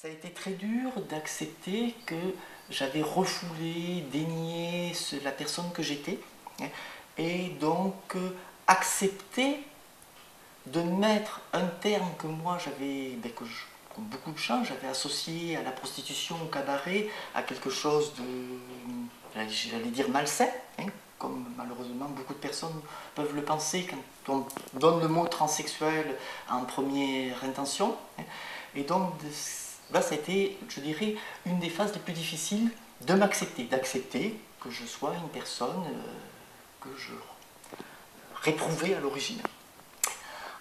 Ça a été très dur d'accepter que j'avais refoulé, dénié la personne que j'étais, et donc accepter de mettre un terme que moi j'avais, comme beaucoup de gens, j'avais associé à la prostitution, au cabaret, à quelque chose de, j'allais dire malsain, comme malheureusement beaucoup de personnes peuvent le penser quand on donne le mot transsexuel en première intention. Et donc là, ça a été, je dirais, une des phases les plus difficiles de m'accepter, d'accepter que je sois une personne que je réprouvais à l'origine.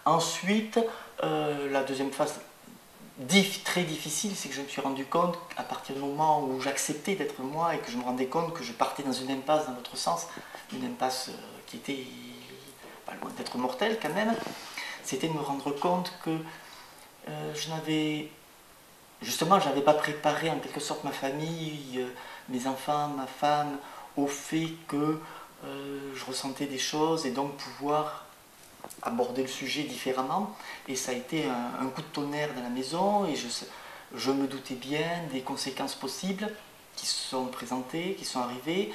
Ensuite, la deuxième phase très difficile, c'est que je me suis rendu compte qu'à partir du moment où j'acceptais d'être moi et que je me rendais compte que je partais dans une impasse dans l'autre sens, une impasse qui était pas loin d'être mortelle quand même, c'était de me rendre compte que je n'avais pas préparé en quelque sorte ma famille, mes enfants, ma femme, au fait que je ressentais des choses et donc pouvoir aborder le sujet différemment. Et ça a été un coup de tonnerre dans la maison et je me doutais bien des conséquences possibles qui se sont présentées, qui sont arrivées.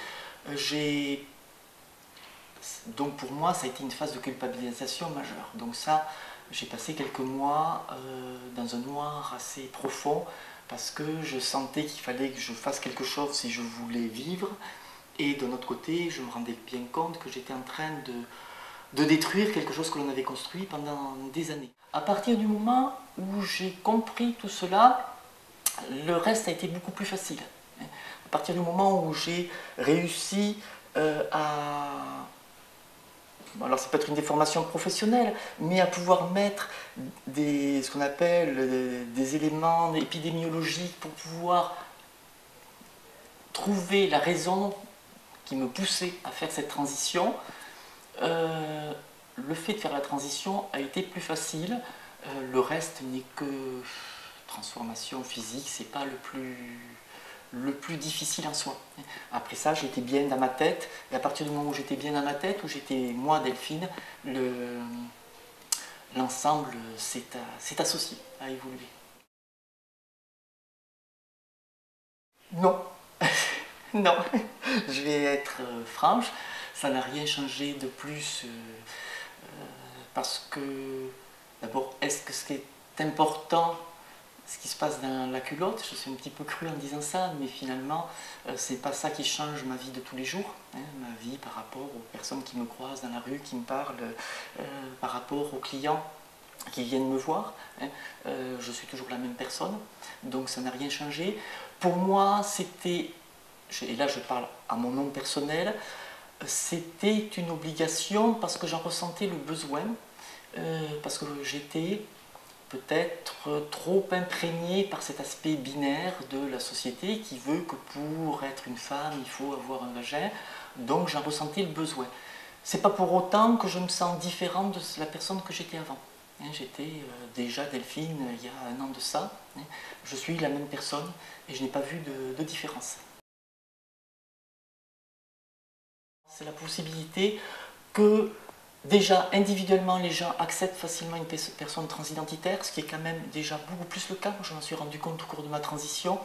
Donc pour moi, ça a été une phase de culpabilisation majeure. Donc ça, j'ai passé quelques mois dans un noir assez profond parce que je sentais qu'il fallait que je fasse quelque chose si je voulais vivre. Et d'un autre côté, je me rendais bien compte que j'étais en train de détruire quelque chose que l'on avait construit pendant des années. À partir du moment où j'ai compris tout cela, le reste a été beaucoup plus facile. À partir du moment où j'ai réussi alors ça peut être une déformation professionnelle, mais à pouvoir mettre ce qu'on appelle des éléments épidémiologiques pour pouvoir trouver la raison qui me poussait à faire cette transition, le fait de faire la transition a été plus facile. Le reste n'est que transformation physique, c'est pas le plus difficile en soi. Après ça, j'étais bien dans ma tête, et à partir du moment où j'étais bien dans ma tête, où j'étais moi, Delphine, l'ensemble s'est associé, a évolué. Non, non, je vais être franche, ça n'a rien changé de plus parce que, d'abord, est-ce que ce qui est important, ce qui se passe dans la culotte, je suis un petit peu cru en disant ça, mais finalement, c'est pas ça qui change ma vie de tous les jours, ma vie par rapport aux personnes qui me croisent dans la rue, qui me parlent, par rapport aux clients qui viennent me voir, je suis toujours la même personne, donc ça n'a rien changé. Pour moi, c'était, et là je parle à mon nom personnel, c'était une obligation parce que j'en ressentais le besoin, parce que j'étais peut-être trop imprégné par cet aspect binaire de la société qui veut que pour être une femme, il faut avoir un vagin, donc j'en ressentais le besoin. C'est pas pour autant que je me sens différente de la personne que j'étais avant. J'étais déjà Delphine il y a un an de ça, je suis la même personne et je n'ai pas vu de différence. C'est la possibilité que déjà individuellement les gens acceptent facilement une personne transidentitaire, ce qui est quand même déjà beaucoup plus le cas, je m'en suis rendu compte au cours de ma transition,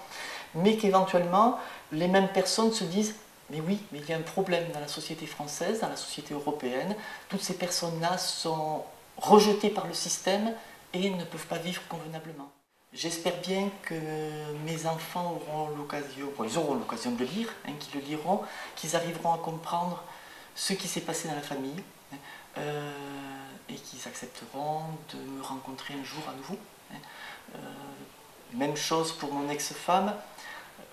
mais qu'éventuellement les mêmes personnes se disent mais oui, mais il y a un problème dans la société française, dans la société européenne, toutes ces personnes-là sont rejetées par le système et ne peuvent pas vivre convenablement. J'espère bien que mes enfants auront l'occasion, ils auront l'occasion de le lire, qu'ils le liront, qu'ils arriveront à comprendre ce qui s'est passé dans la famille et qu'ils accepteront de me rencontrer un jour à nouveau. Même chose pour mon ex-femme,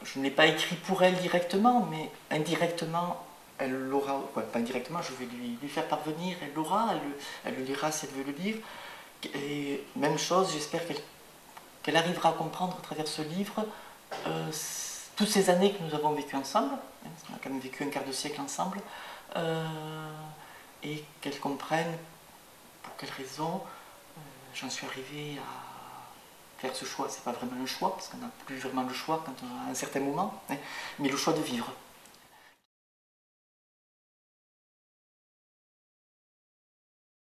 je ne l'ai pas écrit pour elle directement, mais indirectement, elle l'aura, pas indirectement, je vais lui faire parvenir, elle l'aura, elle le lira si elle veut le lire. Et même chose, j'espère qu'elle arrivera à comprendre à travers ce livre toutes ces années que nous avons vécues ensemble, on a quand même vécu un quart de siècle ensemble, et qu'elle comprenne pour quelles raisons j'en suis arrivé à faire ce choix. C'est pas vraiment un choix, parce qu'on n'a plus vraiment le choix quand on a un certain moment, mais le choix de vivre.